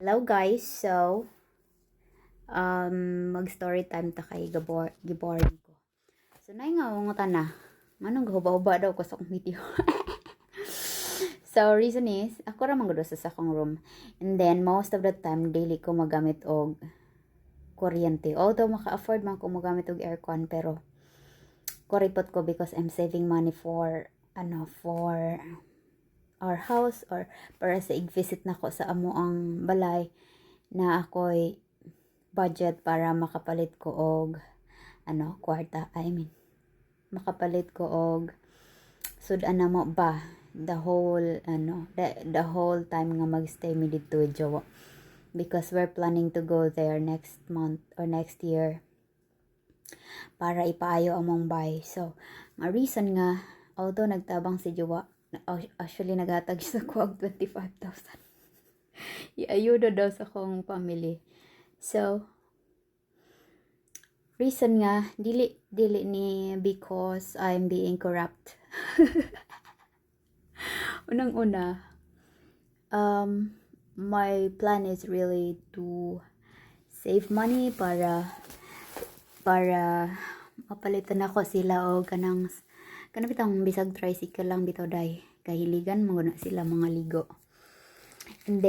Hello guys, so mag-story time ta kay giboring ko. So nay nga mga na, manong gahuba-huba daw ko sa akong video. So reason is, ako ra man sa akong room. And then most of the time daily ko magamit og kuryente. Although maka-afford man ko magamit og aircon, pero kuripot ko because I'm saving money for for our house, or para sa i-visit na ko sa amo ang balay na ako'y budget para makapalit ko og kwarta. Makapalit ko og sudan na mo ba the whole the whole time nga magstay mi dito with jowa, because we're planning to go there next month or next year para ipaayo among bay. So nga reason nga, although nagtabang si jowa, actually naghatag sa ko og 25,000 iayuda daw sa kong family. So reason nga dili ni because I'm being corrupt. Unang-una, my plan is really to save money para mapalitan ako sila og kanang bitang bisag tricycle lang bitaw day, kahiligan mo na sila mga ligo. And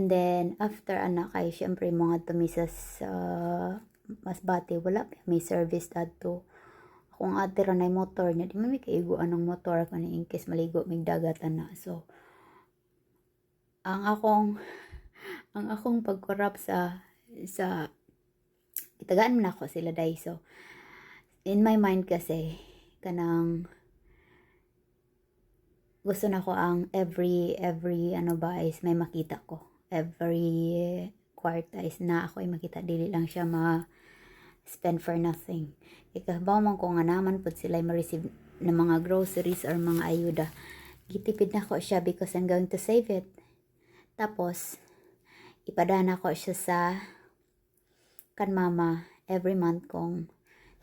then after anak kay syempre mga tumisas Masbate, wala pa may service dadto. Kung ate ra nay motor niya, di man may kaiguan ng motor kani in case maligo mig dagat ana. So ang akong pagkorap sa itagaan man ako sila day. So in my mind kasi kanang gusto na ko ang every is may makita ko. Every kwarta is na ako ay makita, dili lang siya spend for nothing. Ikabaw man ko nga naman pud sila ma-receive ng mga groceries or mga ayuda, gitipid na ko siya because I'm going to save it. Tapos ipadana ko siya sa kan mama every month kung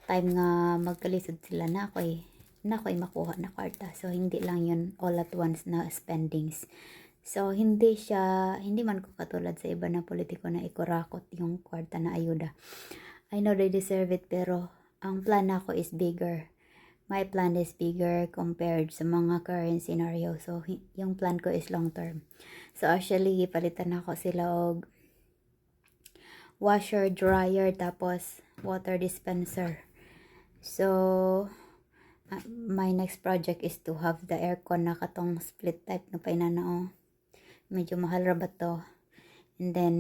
time nga magkalisod sila na ako'y makuha na kwarta. So hindi lang yun all at once na spendings. So hindi man ko katulad sa iba na politiko na ikurakot yung kwarta na ayuda. I know they deserve it, pero ang plan nako is bigger. My plan is bigger compared sa mga current scenario. So yung plan ko is long term. So actually palitan ako sila og washer, dryer, tapos water dispenser. So my next project is to have the aircon na katong split type na painanao. Medyo mahal ra ba to? And then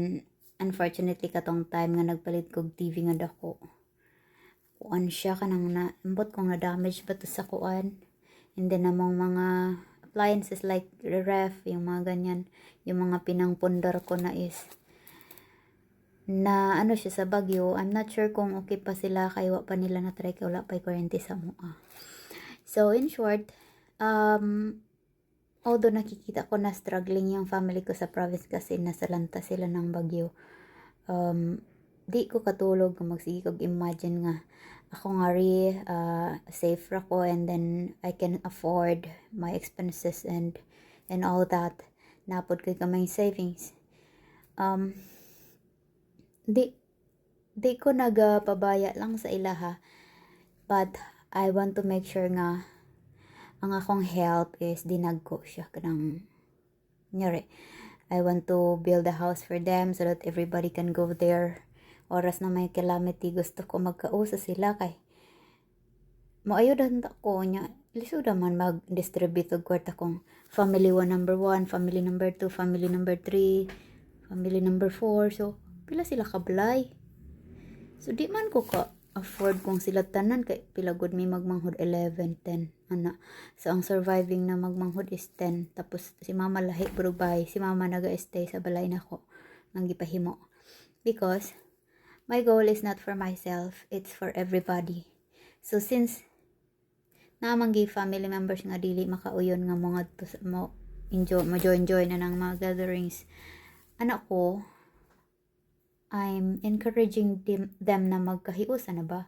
unfortunately katong time nga nagpalit kog TV nga dako, kuan siya kanang na imbot kong na damage ba to sa kuan. And then namong mga appliances like ref, yung mga ganyan, yung mga pinangpundar ko na is na siya sa bagyo. I'm not sure kung okay pa sila, kay wa pa nila na try, kay wala pa kuryente sa mua. So in short, although nakikita ko na struggling yung family ko sa province kasi nasalanta sila ng bagyo, di ko katulog kung magsige kog imagine nga ako nga safe ra ko, and then I can afford my expenses and all that. Napod kay kamay savings. Di ko nagapabaya lang sa ilaha, but I want to make sure nga ang akong help is dinagko siya kanang nyari. I want to build a house for them so that everybody can go there. Oras na may calamity, gusto ko magkausa sila kay maayudan ta ko nya. Lisod man mag-distribute og kwarta kong family number 1, family number 2, family number 3, family number 4. So pila sila kablay. So di man ko ka afford kung sila tanan, kay pila gud mi magmanghod 11, 10 ana. So ang surviving na magmanghod is 10, tapos si mama lahi burog bahay, si mama naga-stay sa balay nako nang gipahimo, because my goal is not for myself, it's for everybody. So since namang family members nga dili makauyon nga mga mo enjoy na ng mga gatherings, anak ko, I'm encouraging them na magkahiusa na ba.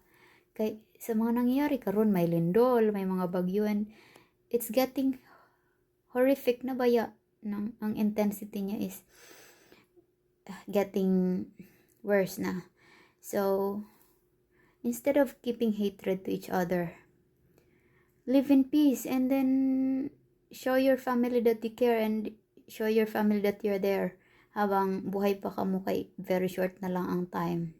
Kay sa mga nangyayari karon, may lindol, may mga bagyo, and it's getting horrific na baya ang intensity niya is getting worse na. So, instead of keeping hatred to each other, live in peace and then show your family that you care and show your family that you're there habang buhay pa kamo kay very short na lang ang time.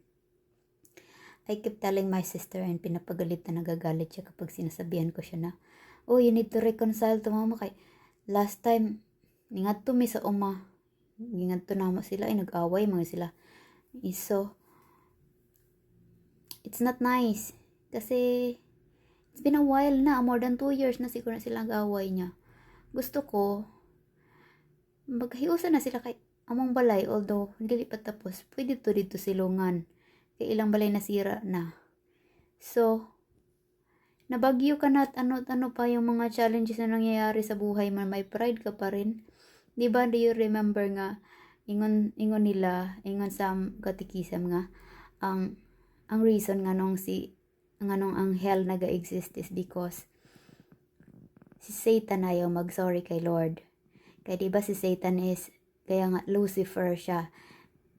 I keep telling my sister and pinapagalit na nagagalit siya kapag sinasabihan ko siya na, oh, you need to reconcile to mama kay last time, ningat to mi sa uma, ningat to namo sila, ay nag-away mga sila. So, it's not nice. Kasi, it's been a while na, more than 2 years na siguro na sila nag-away niya. Gusto ko, maghiusa na sila kay among balay, although hindi pa tapos, pwede to dito silungan. Kay ilang balay nasira na. So, nabagyo ka na at ano pa yung mga challenges na nangyayari sa buhay mo, may pride ka pa rin. Diba, do you remember nga, ingon nila sa katikisam nga, ang reason nga nung ang hell naga-exist is because si Satan ayaw mag-sorry kay Lord. Kaya diba si Satan is, kaya nga Lucifer siya.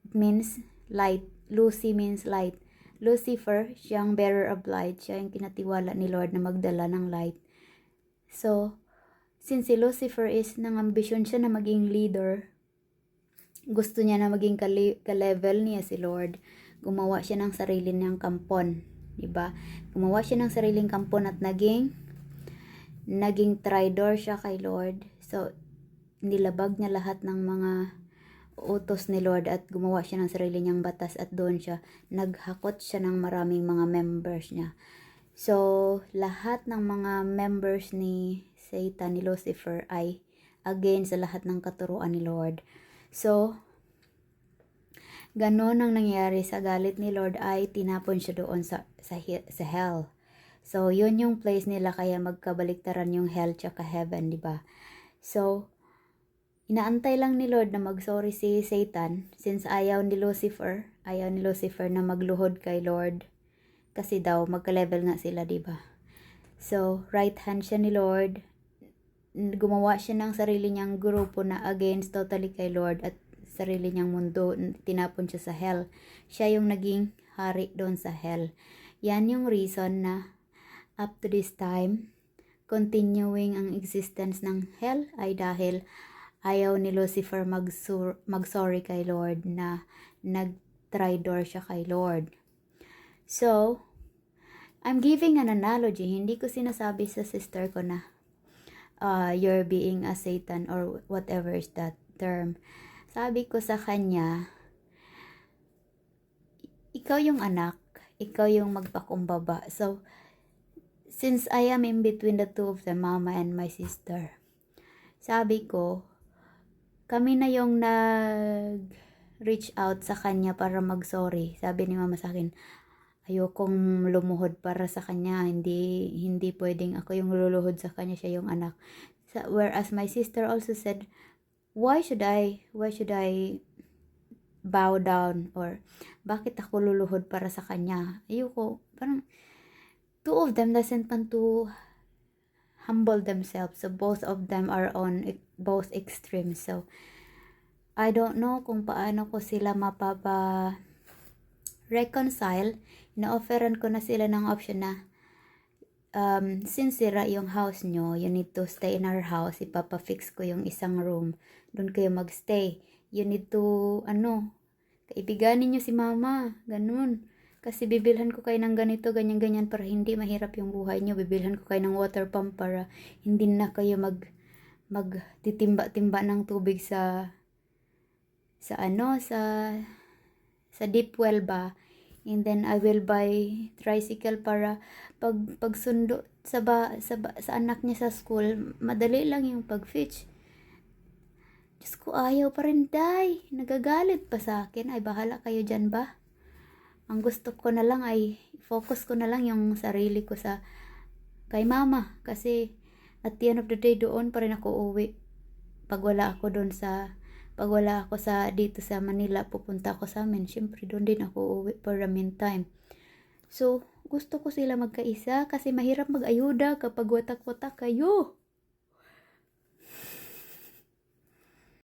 It means light. Lucy means light. Lucifer, siyang bearer of light. Siya yung kinatiwala ni Lord na magdala ng light. So, since si Lucifer is nang ambisyon siya na maging leader, gusto niya na maging ka-level niya si Lord, gumawa siya ng sarili niyang kampon. Diba? Gumawa siya ng sariling kampon at naging traitor siya kay Lord. So, nilabag niya lahat ng mga utos ni Lord at gumawa siya ng sarili niyang batas at doon siya naghakot siya ng maraming mga members niya. So, lahat ng mga members ni Satan, ni Lucifer ay against sa lahat ng katuruan ni Lord. So, ganon ang nangyari sa galit ni Lord ay tinapon siya doon sa hell. So, yun yung place nila kaya magkabaliktaran yung hell tsaka heaven, di ba? So, inaantay lang ni Lord na mag-sorry si Satan since ayaw ni Lucifer na magluhod kay Lord. Kasi daw, magka-level nga sila, di ba? So, right hand siya ni Lord. Gumawa siya ng sarili niyang grupo na against totally kay Lord at sarili niyang mundo. Tinapon siya sa hell. Siya yung naging hari doon sa hell. Yan yung reason na up to this time, continuing ang existence ng hell ay dahil ayaw ni Lucifer mag-sorry kay Lord na nag-traitor siya kay Lord. So, I'm giving an analogy. Hindi ko sinasabi sa sister ko na you're being a Satan or whatever is that term. Sabi ko sa kanya, ikaw yung anak, ikaw yung magpakumbaba. So, since I am in between the two of them, mama and my sister, sabi ko, kami na yung nag-reach out sa kanya para mag-sorry. Sabi ni mama sa akin, ayokong lumuhod para sa kanya. Hindi pwedeng ako yung luluhod sa kanya, siya yung anak. Whereas my sister also said, why should I bow down? Or bakit ako luluhod para sa kanya? Ayoko. Parang, two of them doesn't want to humble themselves. So, both of them are on both extremes. So, I don't know kung paano ko sila reconcile. Na-offeran ko na sila ng option na since sira yung house nyo, you need to stay in our house. Ipapafix ko yung isang room. Doon kayo magstay. You need to, kaibiganin nyo si mama. Ganun. Kasi bibilhan ko kayo ng ganito, ganyan-ganyan para hindi mahirap yung buhay nyo. Bibilhan ko kayo ng water pump para hindi na kayo magtitimba-timba ng tubig sa deep well ba. And then I will buy tricycle para pagsundo sa anak niya sa school, madali lang yung pag-fetch. Diyos ko, ayaw pa rin, day. Nagagalit pa sa akin. Ay, bahala kayo dyan ba? Ang gusto ko na lang ay focus ko na lang yung sarili ko kay mama. Kasi at the end of the day, doon pa rin ako uwi. Pag wala ako dito sa Manila, pupunta ako sa amin. Siyempre, doon din ako uwi for the meantime. So, gusto ko sila magkaisa kasi mahirap mag-ayuda kapag watak-watak kayo.